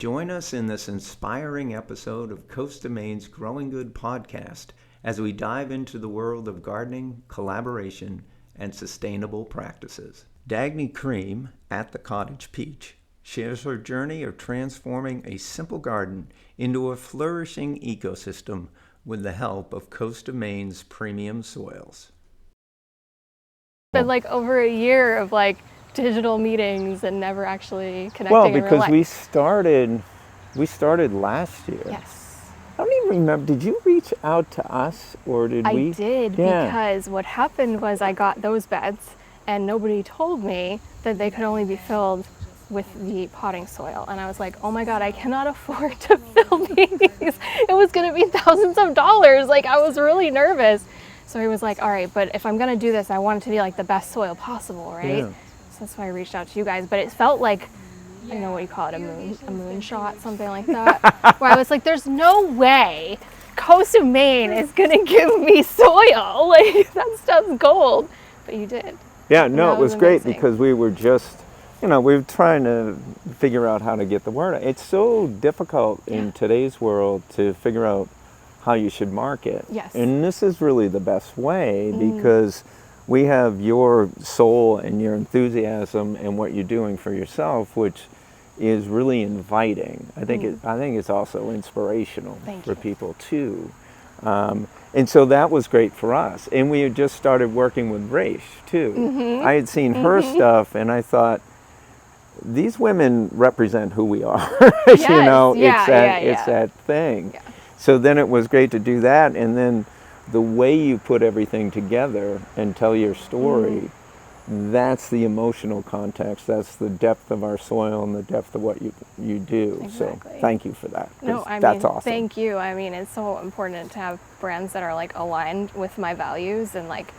Join us in this inspiring episode of Coast of Maine's Growing Good podcast as we dive into the world of gardening, collaboration, and sustainable practices. Dagny Kream, at the Cottage Peach, shares her journey of transforming a simple garden into a flourishing ecosystem with the help of Coast of Maine's premium soils. Been like over a year of like digital meetings and never actually connecting Well, in real because life. we started last year. Yes. I don't even remember. Did you reach out to us or did we? I did, Yeah. because what happened was I got those beds and nobody told me that they could only be filled with the potting soil. And I was like, oh my God, I cannot afford to fill these. It was gonna be thousands of dollars. Like, I was really nervous. So he was like, all right, but if I'm gonna do this, I want it to be like the best soil possible, right? Yeah. So that's why I reached out to you guys. But it felt like, I don't know what you call it, a moon shot, something like that. Where I was like, there's no way Coast of Maine is gonna give me soil. Like, that stuff's gold. But you did. Yeah, And no, that it was great amazing. because we were just, we were trying to figure out how to get the word out. It's so difficult in today's world to figure out how you should market. Yes. And this is really the best way because we have your soul and your enthusiasm and what you're doing for yourself, which is really inviting. I think it's also inspirational Thank for you. people too. And so that was great for us. And we had just started working with Raish too. I had seen her stuff and I thought, these women represent who we are. Yes. It's that thing. Yeah. So then it was great to do that, and then the way you put everything together and tell your story, that's the emotional context, that's the depth of our soil and the depth of what you do. Exactly. So thank you for that. 'Cause No, I that's mean, awesome. thank you. I mean, it's so important to have brands that are like aligned with my values, and like,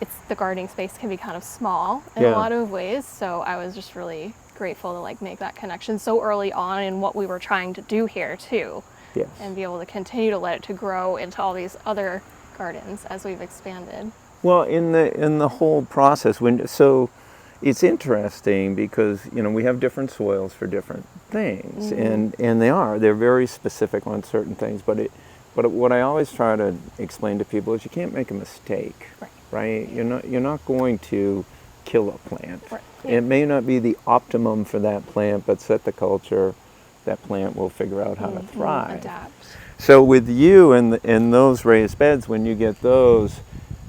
it's the gardening space can be kind of small in a Yeah. lot of ways. So I was just really grateful to like make that connection so early on in what we were trying to do here too, Yes. and be able to continue to let it to grow into all these other gardens as we've expanded. Well, in the whole process, so it's interesting because we have different soils for different things, and they're very specific on certain things. But what I always try to explain to people is you can't make a mistake, right? You're not going to kill a plant. Right. It may not be the optimum for that plant, but set the culture. That plant will figure out how to thrive. Adapt. So with you and those raised beds, when you get those,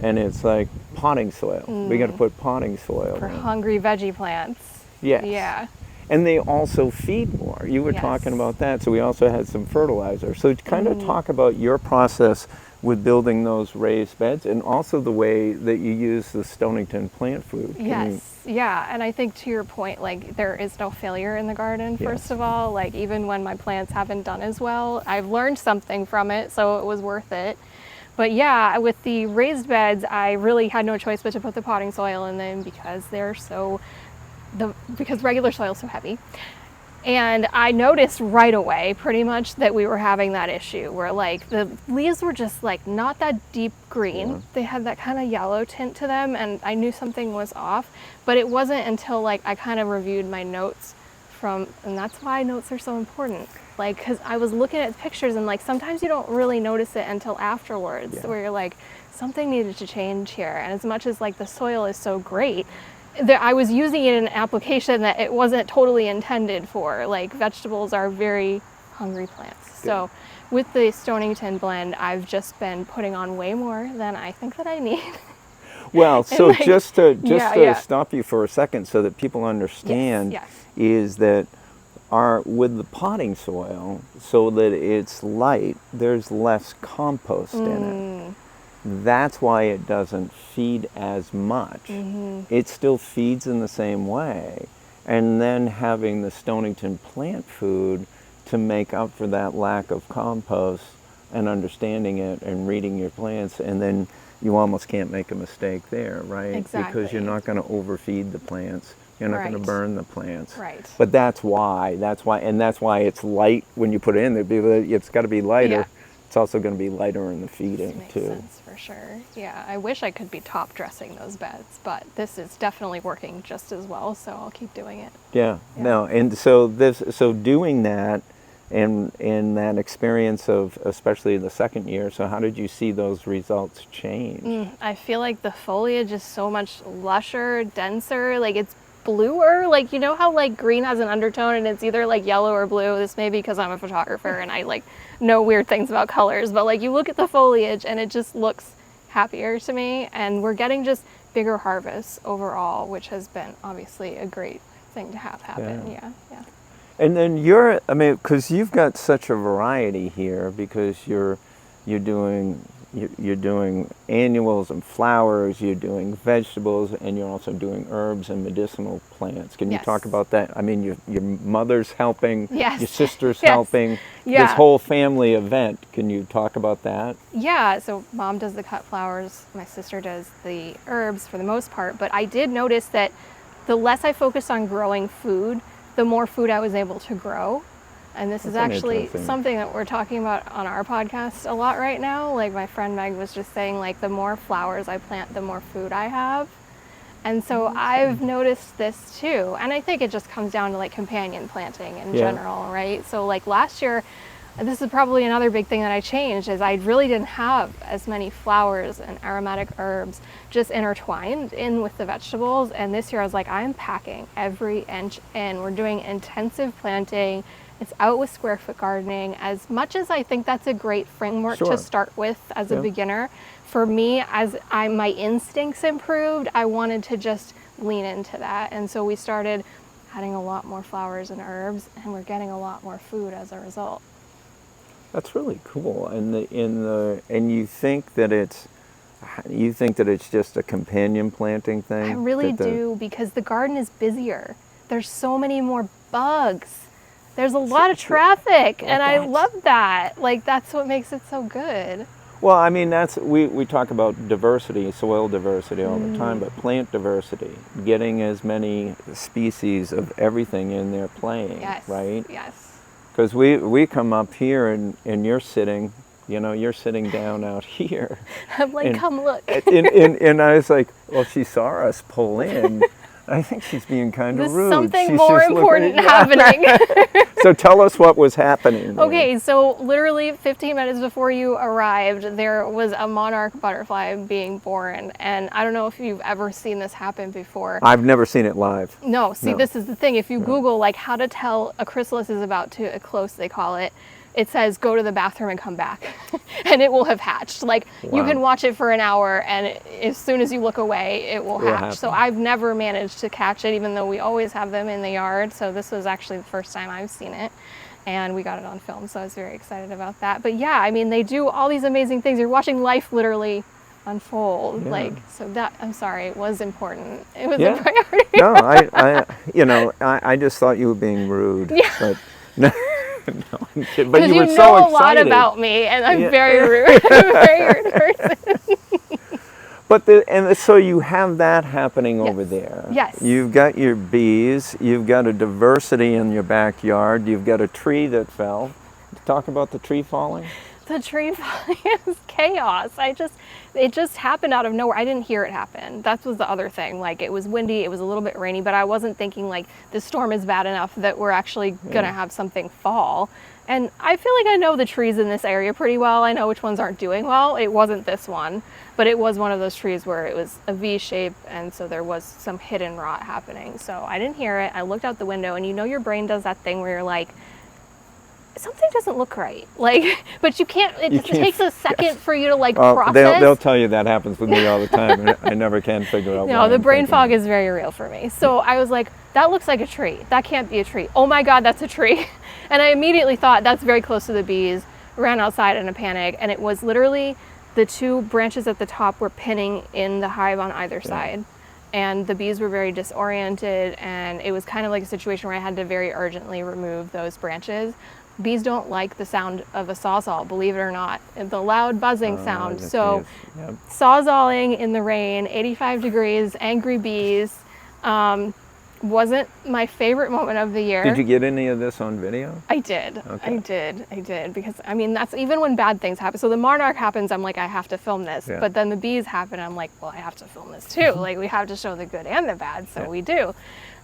and it's like potting soil, we got to put potting soil For in. hungry veggie plants. Yes. Yeah. And they also feed more. You were Yes. talking about that, so we also had some fertilizer. So kind of talk about your process with building those raised beds, and also the way that you use the Stonington plant food. Can you- Yes, yeah, and I think to your point, like, there is no failure in the garden, first of all. Like, even when my plants haven't done as well, I've learned something from it, so it was worth it. But yeah, with the raised beds, I really had no choice but to put the potting soil in them because because regular soil is so heavy. And I noticed right away, pretty much, that we were having that issue where like the leaves were just like not that deep green. Yeah. They had that kind of yellow tint to them, and I knew something was off. But it wasn't until like I kind of reviewed my notes and that's why notes are so important. Like, because I was looking at pictures and like sometimes you don't really notice it until afterwards, where you're like, something needed to change here. And as much as like the soil is so great, I was using it in an application that it wasn't totally intended for. Like, vegetables are very hungry plants. So with the Stonington blend, I've just been putting on way more than I think that I need. Well, so like, just to yeah. stop you for a second so that people understand, Yes. is that with the potting soil, so that it's light, there's less compost in it. That's why it doesn't feed as much. It still feeds in the same way. And then having the Stonington plant food to make up for that lack of compost and understanding it and reading your plants, and then you almost can't make a mistake there, right? Exactly. Because you're not going to overfeed the plants. You're not going to Right. burn the plants. Right. But that's why it's light when you put it in there. It's got to be lighter. Yeah. It's also going to be lighter in the feeding Makes too. sense for sure. Yeah, I wish I could be top dressing those beds, but this is definitely working just as well, so I'll keep doing it. Yeah. No, and so doing that, in that experience of especially the second year. So how did you see those results change? I feel like the foliage is so much lusher, denser, like it's bluer. Like, you know how like green has an undertone and it's either like yellow or blue? This may be because I'm a photographer and I like know weird things about colors, but like you look at the foliage and it just looks happier to me, and we're getting just bigger harvests overall, which has been obviously a great thing to have happen. Yeah. And then because you've got such a variety here, because you're doing annuals and flowers, you're doing vegetables, and you're also doing herbs and medicinal plants. Can you talk about that? I mean, your mother's helping, Yes. your sister's Yes. helping, Yeah. this whole family event. Can you talk about that? Yeah, so mom does the cut flowers, my sister does the herbs for the most part, but I did notice that the less I focused on growing food, the more food I was able to grow. And this is actually something that we're talking about on our podcast a lot right now. Like my friend Meg was just saying, like the more flowers I plant, the more food I have. And so I've noticed this too. And I think it just comes down to like companion planting in general, right? So like last year, this is probably another big thing that I changed, is I really didn't have as many flowers and aromatic herbs just intertwined in with the vegetables. And this year I was like, I'm packing every inch in. We're doing intensive planting. It's out with square foot gardening. As much as I think that's a great framework to start with as a beginner, for me, as my instincts improved, I wanted to just lean into that. And so we started adding a lot more flowers and herbs, and we're getting a lot more food as a result. That's really cool. And you think that it's just a companion planting thing? I really do, because the garden is busier. There's so many more bugs. There's a lot of traffic, and I love that. Like, that's what makes it so good. Well, I mean, we talk about diversity, soil diversity all the time, but plant diversity, getting as many species of everything in there playing, right? Yes. Because we come up here and you're sitting, you're sitting down out here. I'm like, come look. and I was like, well, she saw us pull in. I think she's being kind of rude. There's something She's more just important happening. So tell us what was happening there. Okay, so literally 15 minutes before you arrived, there was a monarch butterfly being born. And I don't know if you've ever seen this happen before. I've never seen it live. No, this is the thing. If you Google like how to tell a chrysalis is about to eclose, they call it, it says go to the bathroom and come back and it will have hatched. Like you can watch it for an hour and as soon as you look away, it will hatch. So I've never managed to catch it, even though we always have them in the yard. So this was actually the first time I've seen it, and we got it on film. So I was very excited about that. But yeah, I mean, they do all these amazing things. You're watching life literally unfold. Like, so that, I'm sorry, it was important. It was a priority. No, I just thought you were being rude. Yeah. But no. No, I'm kidding. But Because you were know so a excited. lot about me, and I'm very rude. I'm a very rude person. But so you have that happening over there. Yes. You've got your bees. You've got a diversity in your backyard. You've got a tree that fell. Talk about the tree falling. The tree falling is chaos. It just happened out of nowhere. I didn't hear it happen. That was the other thing. Like, it was windy, it was a little bit rainy, but I wasn't thinking like the storm is bad enough that we're actually gonna have something fall. And I feel like I know the trees in this area pretty well. I know which ones aren't doing well. It wasn't this one, but it was one of those trees where it was a V shape, and so there was some hidden rot happening. So I didn't hear it. I looked out the window, and your brain does that thing where you're like, something doesn't look right. Like, but you can't, it takes a second for you to like process. They'll tell you that happens with me all the time. I never can figure out No, the brain fog is very real for me. So I was like, that looks like a tree. That can't be a tree. Oh my God, that's a tree. And I immediately thought that's very close to the bees, ran outside in a panic, and it was literally the two branches at the top were pinning in the hive on either side. And the bees were very disoriented, and it was kind of like a situation where I had to very urgently remove those branches. Bees don't like the sound of a sawzall, believe it or not, the loud buzzing sound. So sawzalling in the rain, 85 degrees, angry bees, wasn't my favorite moment of the year. Did you get any of this on video? I did. Okay. I did. Because, I mean, that's even when bad things happen. So the monarch happens, I'm like, I have to film this. Yeah. But then the bees happen, I'm like, well, I have to film this too. Like, we have to show the good and the bad, so we do.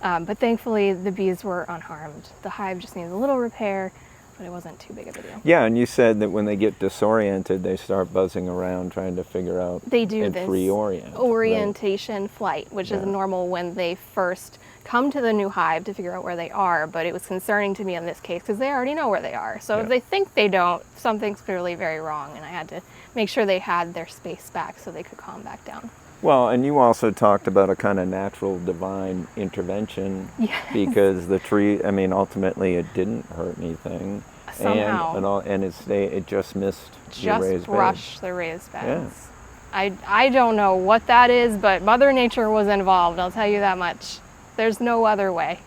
But thankfully, the bees were unharmed. The hive just needs a little repair. but it wasn't too big of a deal. Yeah, and you said that when they get disoriented, they start buzzing around trying to figure out They do and this reorient. Right? orientation flight, which is Yeah. normal when they first come to the new hive to figure out where they are, but it was concerning to me in this case because they already know where they are. So Yeah. if they think they don't, something's clearly very wrong, and I had to make sure they had their space back so they could calm back down. Well, and you also talked about a kind of natural divine intervention Yes. because the tree, I mean, ultimately it didn't hurt anything. Somehow. And it just missed your Just raised bed. brush the raised beds. I don't know what that is, but Mother Nature was involved, I'll tell you that much. There's no other way.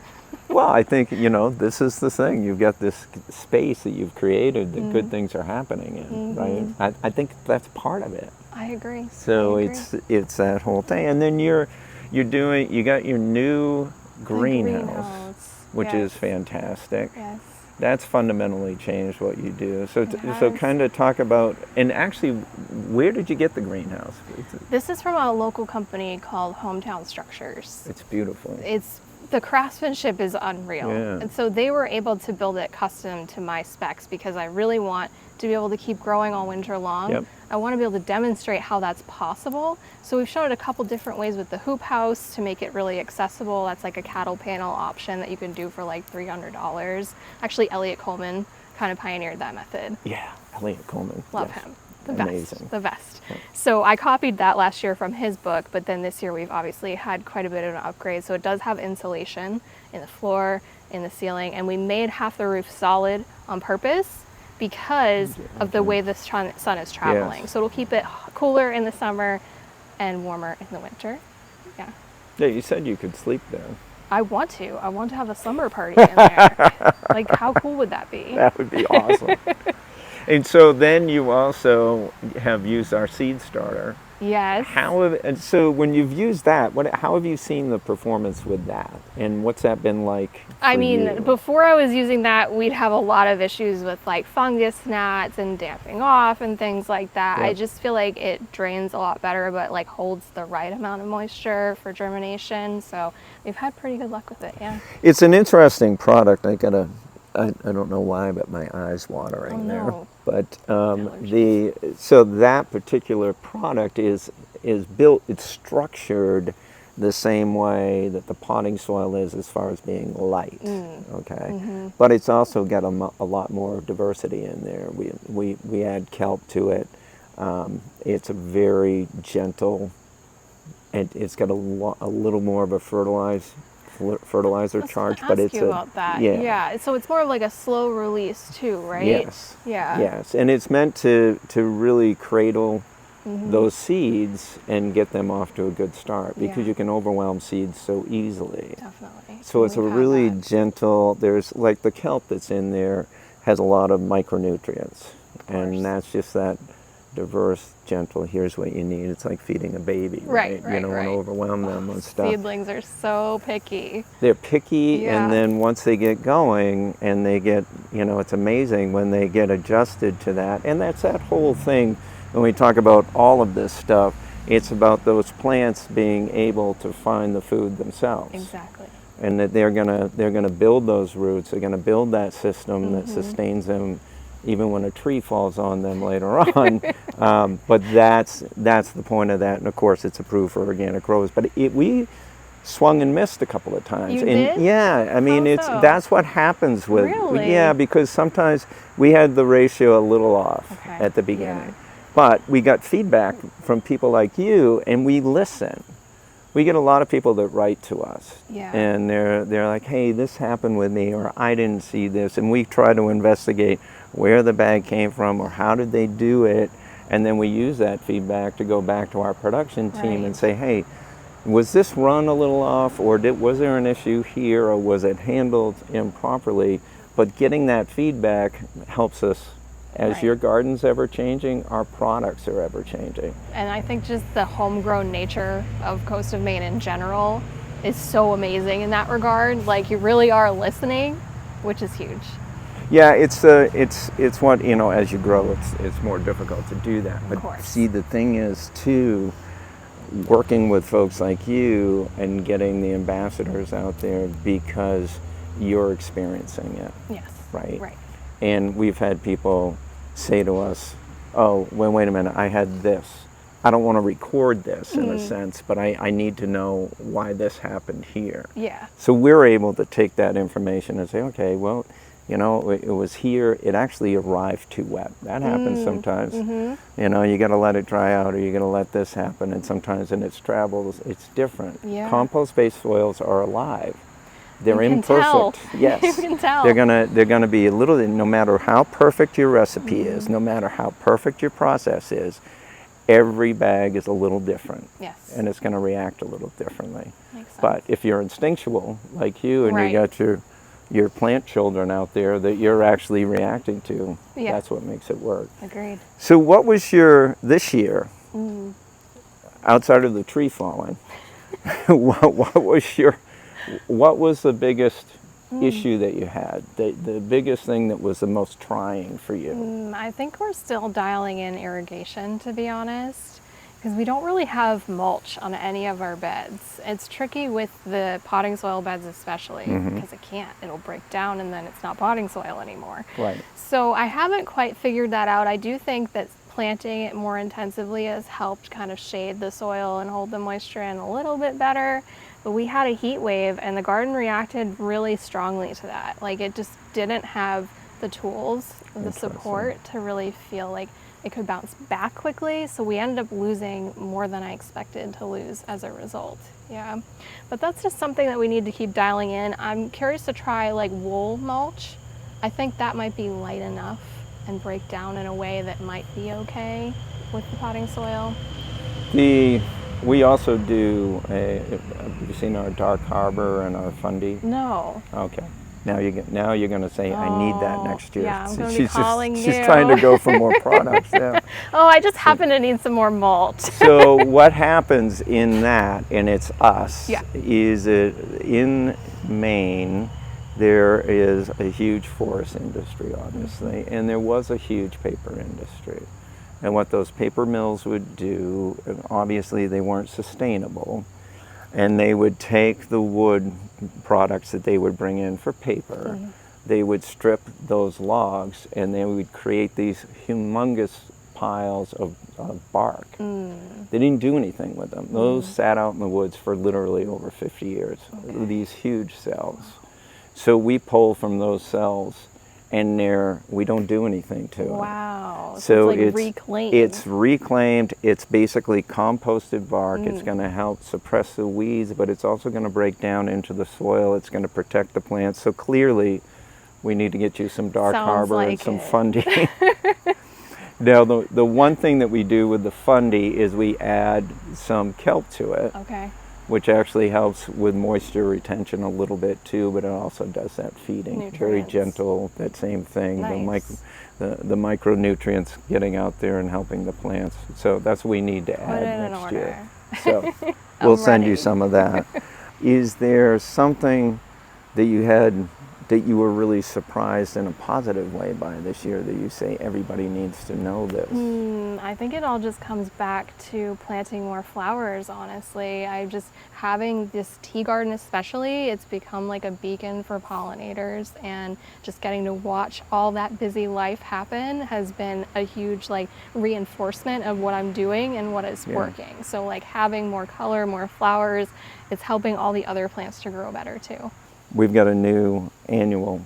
Well, I think, this is the thing. You've got this space that you've created that good things are happening in, right? I think that's part of it. I agree. So I agree. it's that whole thing. And then you got your new greenhouse, which is Yes. fantastic. Yes. That's fundamentally changed what you do. So It so has. kind of talk about, and actually, where did you get the greenhouse? This is from a local company called Hometown Structures. It's beautiful. The craftsmanship is unreal. Yeah. And so they were able to build it custom to my specs because I really want to be able to keep growing all winter long. Yep. I want to be able to demonstrate how that's possible. So we've shown it a couple different ways with the hoop house to make it really accessible. That's like a cattle panel option that you can do for like $300. Actually, Elliot Coleman kind of pioneered that method. Yeah, Elliot Coleman. Love yes. him. The Amazing. best. The best. So I copied that last year from his book, but then this year we've obviously had quite a bit of an upgrade. So it does have insulation in the floor, in the ceiling, and we made half the roof solid on purpose because of the way the sun is traveling. Yes. So it'll keep it cooler in the summer and warmer in the winter. Yeah. Yeah, you said you could sleep there. I want to. I want to have a summer party in there. Like, how cool would that be? That would be awesome. And so then you also have used our seed starter. Yes. And so when you've used that, how have you seen the performance with that? And what's that been like I for mean, you? before I was using that, we'd have a lot of issues with like fungus gnats and damping off and things like that. I Yep. just feel like it drains a lot better, but like holds the right amount of moisture for germination. So we've had pretty good luck with it, yeah. It's an interesting product. I don't know why, but my eye's watering Oh, there. no. But Allergies. so that particular product is built. It's structured the same way that the potting soil is as far as being light. Okay, but it's also got a lot more diversity in there. We add kelp to it. It's a very gentle, and it's got a little more of a fertilizer I was charge, gonna but ask it's you about that. yeah. Yeah. So it's more of like a slow release too, right? Yes. Yeah. Yes, and it's meant to really cradle those seeds and get them off to a good start because Yeah. you can overwhelm seeds so easily. Definitely. So it's a We've had really that. gentle. There's like the kelp that's in there has a lot of micronutrients, and course. that's just that diverse, gentle. Here's what you need. It's like feeding a baby, Right, You right, don't want right. to overwhelm them with stuff. Seedlings are so picky. They're picky, Yeah. and then once they get going and they get, it's amazing when they get adjusted to that. And that's that whole thing when we talk about all of this stuff. It's about those plants being able to find the food themselves. Exactly. And that they're gonna build those roots. They're gonna build that system that sustains them, even when a tree falls on them later on. But that's the point of that. And of course, it's approved for organic grows. But we swung and missed a couple of times. You And did? yeah, I mean, How so? that's what happens with. Really? Yeah, because sometimes we had the ratio a little off Okay. at the beginning. Yeah. But we got feedback from people like you, and we listen. We get a lot of people that write to us, Yeah. and they're like, "Hey, this happened with me," or "I didn't see this," and we try to investigate where the bag came from or how did they do it, and then we use that feedback to go back to our production team Right. and say, "Hey, was this run a little off, or was there an issue here, or was it handled improperly?" But getting that feedback helps us. As Right. your garden's ever changing, our products are ever changing. And I think just the homegrown nature of Coast of Maine in general is so amazing in that regard. Like, you really are listening, which is huge. Yeah, it's what, as you grow, it's more difficult to do that. But course. see, the thing is too, working with folks like you and getting the ambassadors out there because you're experiencing it, Yes. right? Right. And we've had people say to us, oh, well, wait a minute, I had this. I don't want to record this in a sense, but I need to know why this happened here. Yeah. So we're able to take that information and say, okay, well, you know, it was here, it actually arrived too wet. That happens sometimes. You know, you got to let it dry out, or you got to let this happen, and sometimes in its travels, it's different. Yeah. Compost-based soils are alive. They're You can imperfect. tell. Yes. You can tell. They're gonna be a little, no matter how perfect your recipe is, no matter how perfect your process is, every bag is a little different. Yes. And it's gonna react a little differently. Makes sense. But if you're instinctual, like you, and Right. you got your plant children out there that you're actually reacting to, Yeah. that's what makes it work. Agreed. So what was this year, outside of the tree falling, what was the biggest issue that you had? The biggest thing that was the most trying for you? I think we're still dialing in irrigation, to be honest, because we don't really have mulch on any of our beds. It's tricky with the potting soil beds especially, because it can't. It'll break down and then it's not potting soil anymore. Right. So I haven't quite figured that out. I do think that planting it more intensively has helped kind of shade the soil and hold the moisture in a little bit better. But we had a heat wave and the garden reacted really strongly to that. Like, it just didn't have the tools, the support to really feel like it could bounce back quickly. So we ended up losing more than I expected to lose as a result. Yeah. But that's just something that we need to keep dialing in. I'm curious to try like wool mulch. I think that might be light enough and break down in a way that might be okay with the potting soil. We also do have you seen our Dark Harbor and our Fundy? No. Okay. Now you're going to say, I need that next year. Yeah, I'm going to be calling you. She's trying to go for more products. Yeah. Oh, I just happen to need some more mulch. So what happens in that, and it's us, Yeah. is in Maine, there is a huge forest industry, obviously, and there was a huge paper industry. And what those paper mills would do, obviously they weren't sustainable, and they would take the wood products that they would bring in for paper, they would strip those logs, and they would create these humongous piles of bark. They didn't do anything with them. Those sat out in the woods for literally over 50 years, these huge cells. So we pull from those cells, and we don't do anything to it. Wow. So it's like reclaimed. It's reclaimed. It's basically composted bark. It's going to help suppress the weeds, but it's also going to break down into the soil. It's going to protect the plants. So clearly, we need to get you some Dark Sounds Harbor like and some it. Fundy. Now, the one thing that we do with the Fundy is we add some kelp to it, Okay. which actually helps with moisture retention a little bit too, but it also does that feeding. Very Nutrients. gentle, that same thing. Nice. The micronutrients getting out there and helping the plants. So that's what we need to Put add it in next order. year. So we'll send you ready. some of that. Is there something that you had that you were really surprised in a positive way by this year that you say everybody needs to know this? I think it all just comes back to planting more flowers, honestly. Having this tea garden especially, it's become like a beacon for pollinators, and just getting to watch all that busy life happen has been a huge reinforcement of what I'm doing and what is working. So having more color, more flowers, it's helping all the other plants to grow better too. We've got a new annual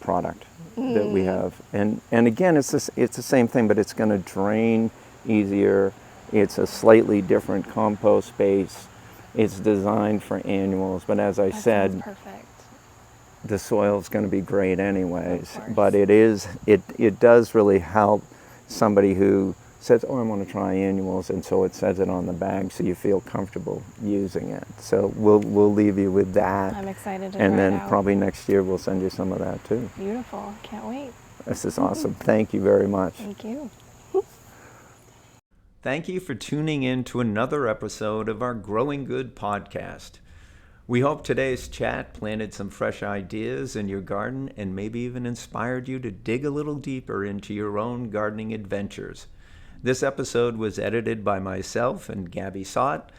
product that we have, and again, it's the same thing, but it's going to drain easier. It's a slightly different compost base. It's designed for annuals, but as I That said, sounds perfect. the soil's going to be great anyways. Of course. But it does really help somebody who says, oh, I want to try annuals, and so it says it on the bag so you feel comfortable using it. So we'll leave you with that. I'm excited to And try then it out. probably next year we'll send you some of that too. Beautiful. Can't wait. This is awesome. Thank you very much. Thank you. Thank you for tuning in to another episode of our Growing Good podcast. We hope today's chat planted some fresh ideas in your garden and maybe even inspired you to dig a little deeper into your own gardening adventures. This episode was edited by myself and Gabby Sott,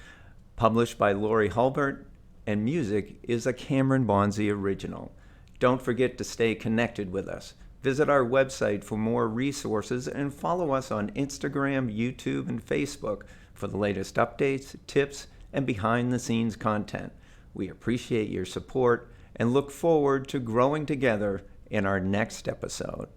published by Lori Hulbert, and music is a Cameron Bonzi original. Don't forget to stay connected with us. Visit our website for more resources and follow us on Instagram, YouTube, and Facebook for the latest updates, tips, and behind-the-scenes content. We appreciate your support and look forward to growing together in our next episode.